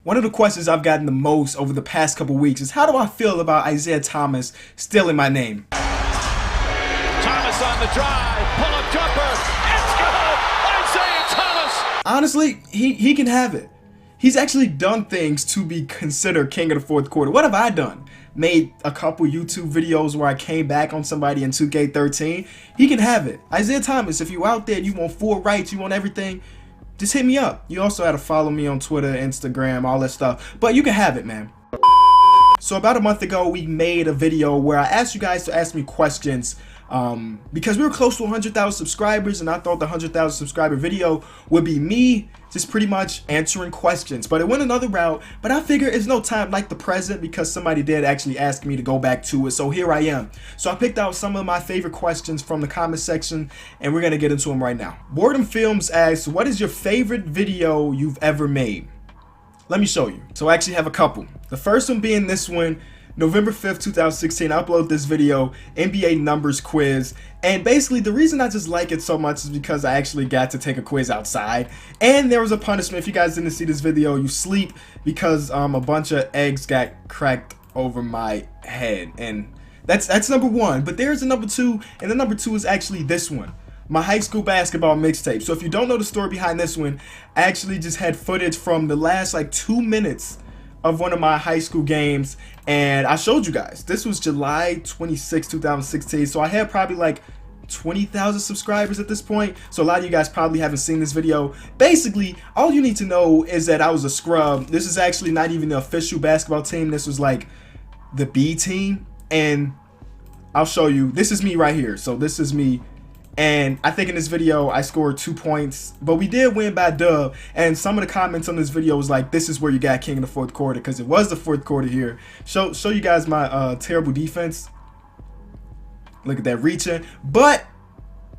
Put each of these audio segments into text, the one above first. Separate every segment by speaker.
Speaker 1: One of the questions I've gotten the most over the past couple weeks is how do I feel about Isaiah Thomas stealing my name?
Speaker 2: Thomas on the drive, pull-up jumper, it's good! Isaiah Thomas!
Speaker 1: Honestly, he can have it. He's actually done things to be considered king of the fourth quarter. What have I done? Made a couple YouTube videos where I came back on somebody in 2K13. He can have it. Isaiah Thomas, if you out there and you want full rights, you want everything, just hit me up. You also had to follow me on Twitter, Instagram, all that stuff. But you can have it, man. So about a month ago, we made a video where I asked you guys to ask me questions because we were close to 100,000 subscribers, and I thought the 100,000 subscriber video would be me just pretty much answering questions. But it went another route, but I figured it's no time like the present because somebody did actually ask me to go back to it. So here I am. So I picked out some of my favorite questions from the comment section, and we're going to get into them right now. Boredom Films asks, what is your favorite video you've ever made? Let me show you. So I actually have a couple. The first one being this one, November 5th, 2016, I uploaded this video, NBA numbers quiz, and basically the reason I just like it so much is because I actually got to take a quiz outside, and there was a punishment. If you guys didn't see this video, you sleep because a bunch of eggs got cracked over my head, and that's number one. But there's a number two, and the number two is actually this one. My high school basketball mixtape. So if you don't know the story behind this one, I actually just had footage from the last like 2 minutes of one of my high school games, and I showed you guys. This was July 26, 2016, so I had probably like 20,000 subscribers at this point, so a lot of you guys probably haven't seen this video. Basically, all you need to know is that I was a scrub. This is actually not even the official basketball team. This was like the B team, and I'll show you. This is me right here. So this is me. And I think in this video, I scored 2 points, but we did win by dub. And some of the comments on this video was like, this is where you got king in the fourth quarter, because it was the fourth quarter here. Show you guys my terrible defense. Look at that reaching. But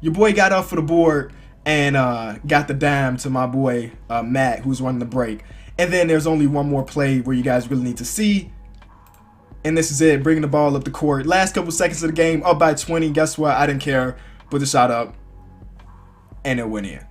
Speaker 1: your boy got up for the board and got the dime to my boy, Matt, who's running the break. And then there's only one more play where you guys really need to see. And this is it, bringing the ball up the court. Last couple seconds of the game, up by 20. Guess what? I didn't care. Put the shot up, and it went in.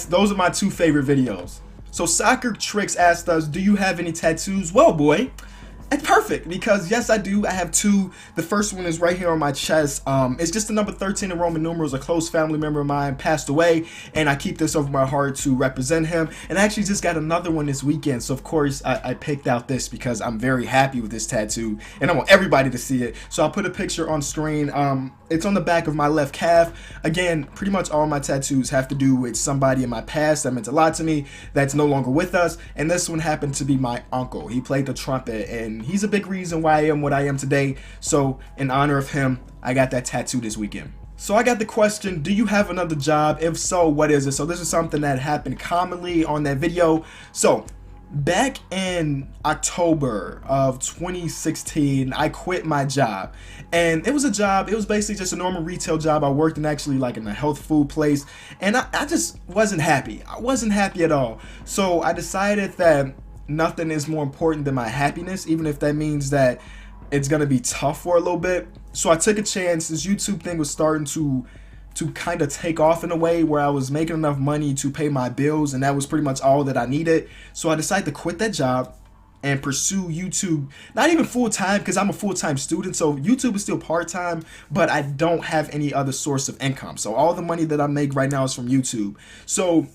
Speaker 1: Those are my two favorite videos. So Soccer Tricks asked us, do you have any tattoos? Well, boy, it's perfect because yes, I do. I have two. The first one is right here on my chest. It's just the number 13 in Roman numerals. A close family member of mine passed away, and I keep this over my heart to represent him. And I actually just got another one this weekend. So of course I picked out this because I'm very happy with this tattoo, and I want everybody to see it. So I'll put a picture on screen. It's on the back of my left calf. Again, pretty much all my tattoos have to do with somebody in my past that meant a lot to me that's no longer with us. And this one happened to be my uncle. He played the trumpet, and he's a big reason why I am what I am today. So in honor of him, I got that tattoo this weekend. So I got the question, do you have another job? If so, what is it? So this is something that happened commonly on that video. So back in October of 2016, I quit my job, and it was a job, it was basically just a normal retail job. I worked in actually like in a health food place, and I just wasn't happy. I wasn't happy at all. So I decided that nothing is more important than my happiness, even if that means that it's gonna be tough for a little bit. So I took a chance. This YouTube thing was starting to kind of take off in a way where I was making enough money to pay my bills, and that was pretty much all that I needed. So I decided to quit that job and pursue YouTube, not even full-time because I'm a full-time student, so YouTube is still part-time, but I don't have any other source of income. So all the money that I make right now is from YouTube. So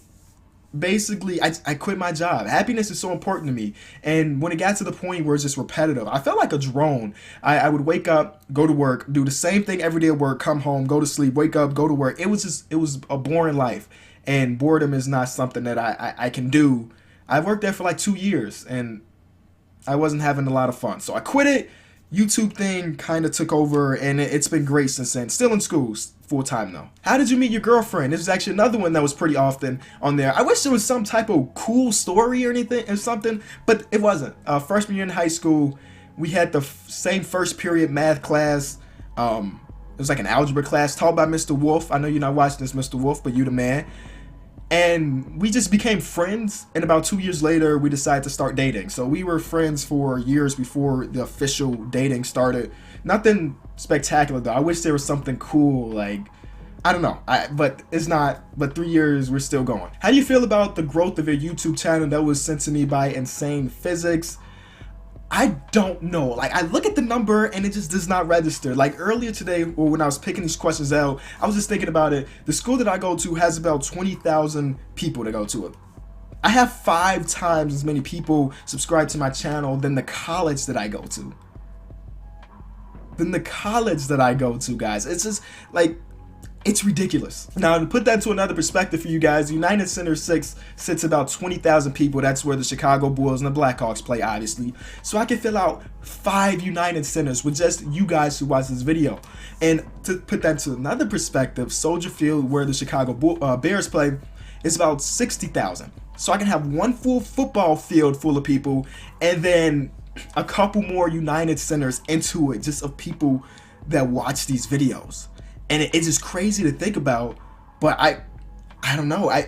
Speaker 1: basically I quit my job. Happiness is so important to me, and when it got to the point where it's just repetitive, I felt like a drone. I would wake up, go to work, do the same thing every day at work, come home, go to sleep, wake up, go to work. It was a boring life, and boredom is not something that I can do. I worked there for like 2 years, and I wasn't having a lot of fun, so I quit it. YouTube thing kind of took over, and it's been great since then. Still in school, full-time though. How did you meet your girlfriend? This is actually another one that was pretty often on there. I wish there was some type of cool story or anything or something, but it wasn't. Freshman year in high school, we had the same first period math class. It was like an algebra class taught by Mr. Wolf. I know you're not watching this, Mr. Wolf, but you the man. And we just became friends, and about 2 years later we decided to start dating. So we were friends for years before the official dating started. Nothing spectacular though. I wish there was something cool, like I don't know, but it's not, but 3 years, we're still going. How do you feel about the growth of your YouTube channel that was sent to me by Insane Physics? I don't know. Like, I look at the number and it just does not register. Like, earlier today, or when I was picking these questions out, I was just thinking about it. The school that I go to has about 20,000 people that go to it. I have 5 times as many people subscribed to my channel than the college that I go to. Guys. It's just, like, it's ridiculous. Now, to put that to another perspective for you guys, United Center 6 sits about 20,000 people. That's where the Chicago Bulls and the Blackhawks play, obviously. So I can fill out 5 United Centers with just you guys who watch this video. And to put that to another perspective, Soldier Field, where the Chicago Bears play, is about 60,000. So I can have one full football field full of people, and then a couple more United Centers into it, just of people that watch these videos. And it's just crazy to think about, but I don't know. I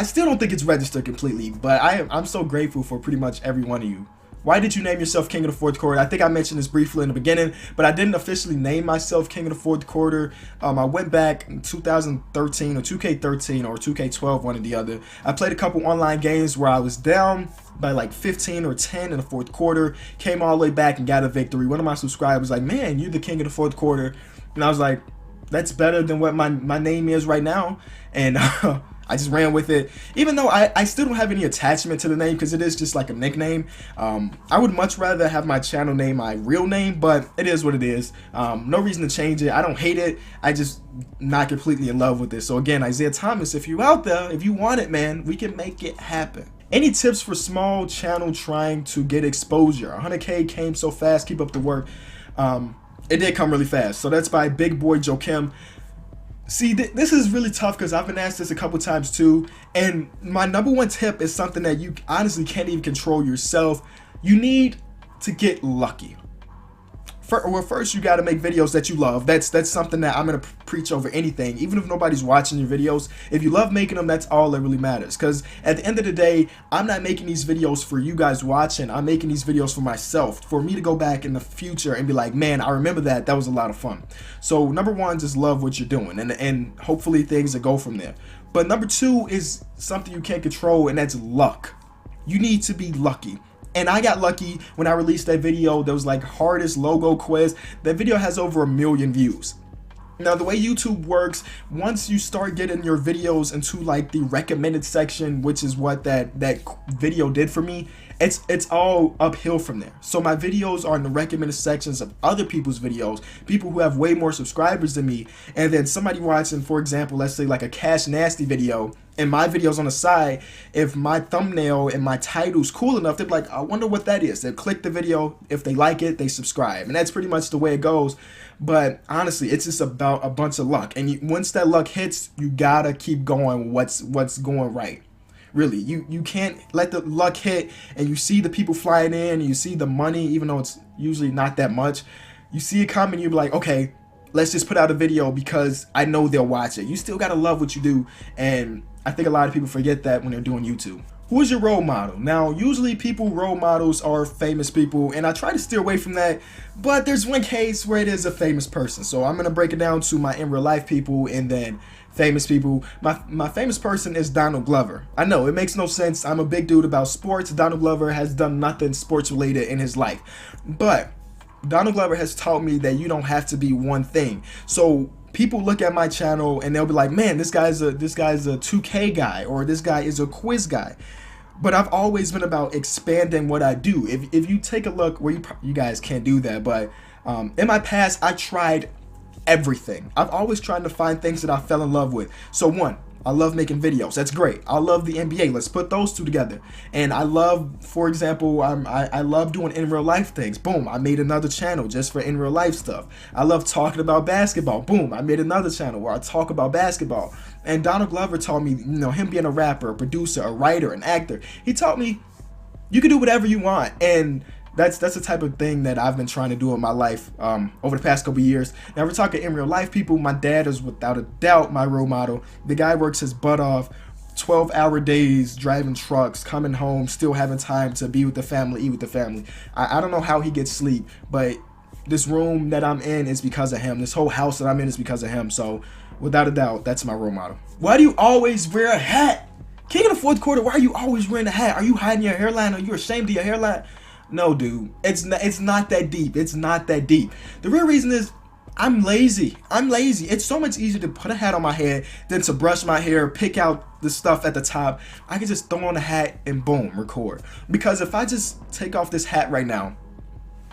Speaker 1: still don't think it's registered completely, but I'm so grateful for pretty much every one of you. Why did you name yourself King of the Fourth Quarter? I think I mentioned this briefly in the beginning, but I didn't officially name myself King of the Fourth Quarter. I went back in 2013 or 2K13 or 2K12, one or the other. I played a couple online games where I was down by like 15 or 10 in the fourth quarter, came all the way back and got a victory. One of my subscribers was like, man, you're the King of the Fourth Quarter. And I was like, that's better than what my name is right now. And I just ran with it, even though I still don't have any attachment to the name because it is just like a nickname. I would much rather have my channel name my real name, but it is what it is. No reason to change it. I don't hate it. I just not completely in love with it. So again, Isaiah Thomas, if you out there, if you want it, man, we can make it happen. Any tips for small channel trying to get exposure? 100K came so fast. Keep up the work. It did come really fast. So that's by Big Boy Joakim. See, this is really tough because I've been asked this a couple times too. And my number one tip is something that you honestly can't even control yourself. You need to get lucky. First, you got to make videos that you love. That's something that I'm going to preach over anything. Even if nobody's watching your videos, if you love making them, that's all that really matters. Because at the end of the day, I'm not making these videos for you guys watching. I'm making these videos for myself, for me to go back in the future and be like, man, I remember that. That was a lot of fun. So number one, just love what you're doing, and hopefully things will go from there. But number two is something you can't control, and that's luck. You need to be lucky. And I got lucky when I released that video that was like hardest logo quiz. That video has over 1 million views. Now, the way YouTube works, once you start getting your videos into like the recommended section, which is what that video did for me, it's all uphill from there. So my videos are in the recommended sections of other people's videos, people who have way more subscribers than me. And then somebody watching, for example, let's say like a Cash Nasty video, and my videos on the side, if my thumbnail and my title's cool enough, they're like, I wonder what that is. They'll click the video. If they like it, they subscribe. And that's pretty much the way it goes. But honestly, it's just about a bunch of luck. And once that luck hits, you gotta keep going what's going right. Really, you can't let the luck hit and you see the people flying in and you see the money, even though it's usually not that much. You see it coming, you're like, okay, let's just put out a video because I know they'll watch it. You still gotta love what you do, and I think a lot of people forget that when they're doing YouTube. Who is your role model? Now, usually role models are famous people, and I try to steer away from that, but there's one case where it is a famous person. So I'm gonna break it down to my in real life people and then famous people. My famous person is Donald Glover. I know it makes no sense. I'm a big dude about sports. Donald Glover has done nothing sports related in his life, but Donald Glover has taught me that you don't have to be one thing. So people look at my channel and they'll be like, man, this guy's a 2K guy, or this guy is a quiz guy. But I've always been about expanding what I do. If you take a look, where you guys can't do that, but in my past, I tried everything. I've always tried to find things that I fell in love with. So one, I love making videos. That's great. I love the NBA. Let's put those two together. And I love, for example, I love doing in real life things. Boom, I made another channel just for in real life stuff. I love talking about basketball. Boom, I made another channel where I talk about basketball. And Donald Glover taught me, him being a rapper, a producer, a writer, an actor, he taught me you can do whatever you want. And that's the type of thing that I've been trying to do in my life over the past couple years. Now, we're talking in real life people. My dad is without a doubt my role model. The guy works his butt off, 12-hour days, driving trucks, coming home, still having time to be with the family, eat with the family. I don't know how he gets sleep, but this room that I'm in is because of him. This whole house that I'm in is because of him. So Without a doubt, that's my role model. Why do you always wear a hat? King of the fourth quarter, why are you always wearing a hat? Are you hiding your hairline? Are you ashamed of your hairline? No, dude. It's not that deep. It's not that deep. The real reason is I'm lazy. It's so much easier to put a hat on my head than to brush my hair, pick out the stuff at the top. I can just throw on a hat and boom, record. Because if I just take off this hat right now,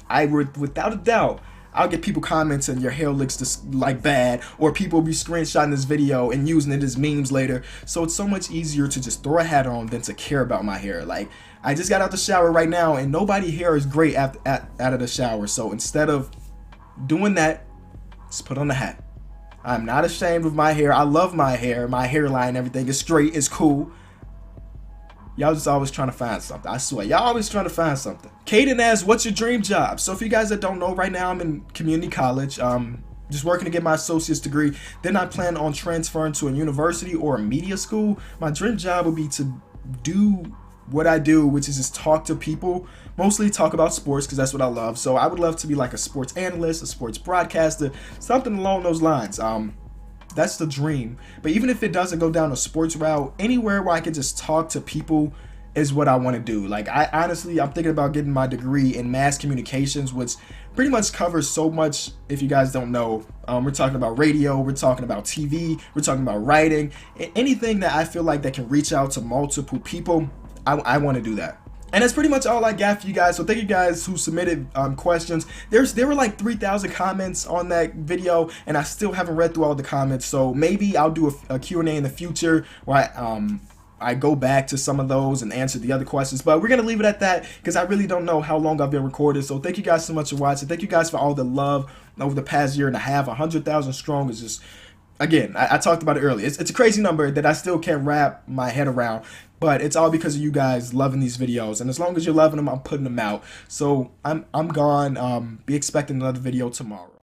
Speaker 1: I would, without a doubt, I'll get people commenting your hair looks just like bad, or people will be screenshotting this video and using it as memes later. So it's so much easier to just throw a hat on than to care about my hair. Like, I just got out the shower right now and nobody hair is great out of the shower. So instead of doing that, just put on the hat. I'm not ashamed of my hair. I love my hair. My hairline, everything is straight. It's cool. Y'all just always trying to find something. I swear, y'all always trying to find something. Kaden asks, what's your dream job? So for you guys that don't know, right now I'm in community college. Just working to get my associate's degree. Then I plan on transferring to a university or a media school. My dream job would be to do what I do, which is just talk to people, mostly talk about sports because that's what I love. So I would love to be like a sports analyst, a sports broadcaster, something along those lines. That's the dream. But even if it doesn't go down a sports route, anywhere where I can just talk to people is what I want to do. Like, I'm thinking about getting my degree in mass communications, which pretty much covers so much. If you guys don't know, we're talking about radio, we're talking about TV, we're talking about writing, anything that I feel like that can reach out to multiple people. I want to do that. And that's pretty much all I got for you guys. So thank you guys who submitted questions. There were like 3,000 comments on that video, and I still haven't read through all the comments. So maybe I'll do a Q&A in the future where I go back to some of those and answer the other questions. But we're going to leave it at that because I really don't know how long I've been recording. So thank you guys so much for watching. Thank you guys for all the love over the past year and a half. 100,000 strong is just... Again, I talked about it earlier. It's a crazy number that I still can't wrap my head around, but it's all because of you guys loving these videos. And as long as you're loving them, I'm putting them out. So I'm gone. Be expecting another video tomorrow.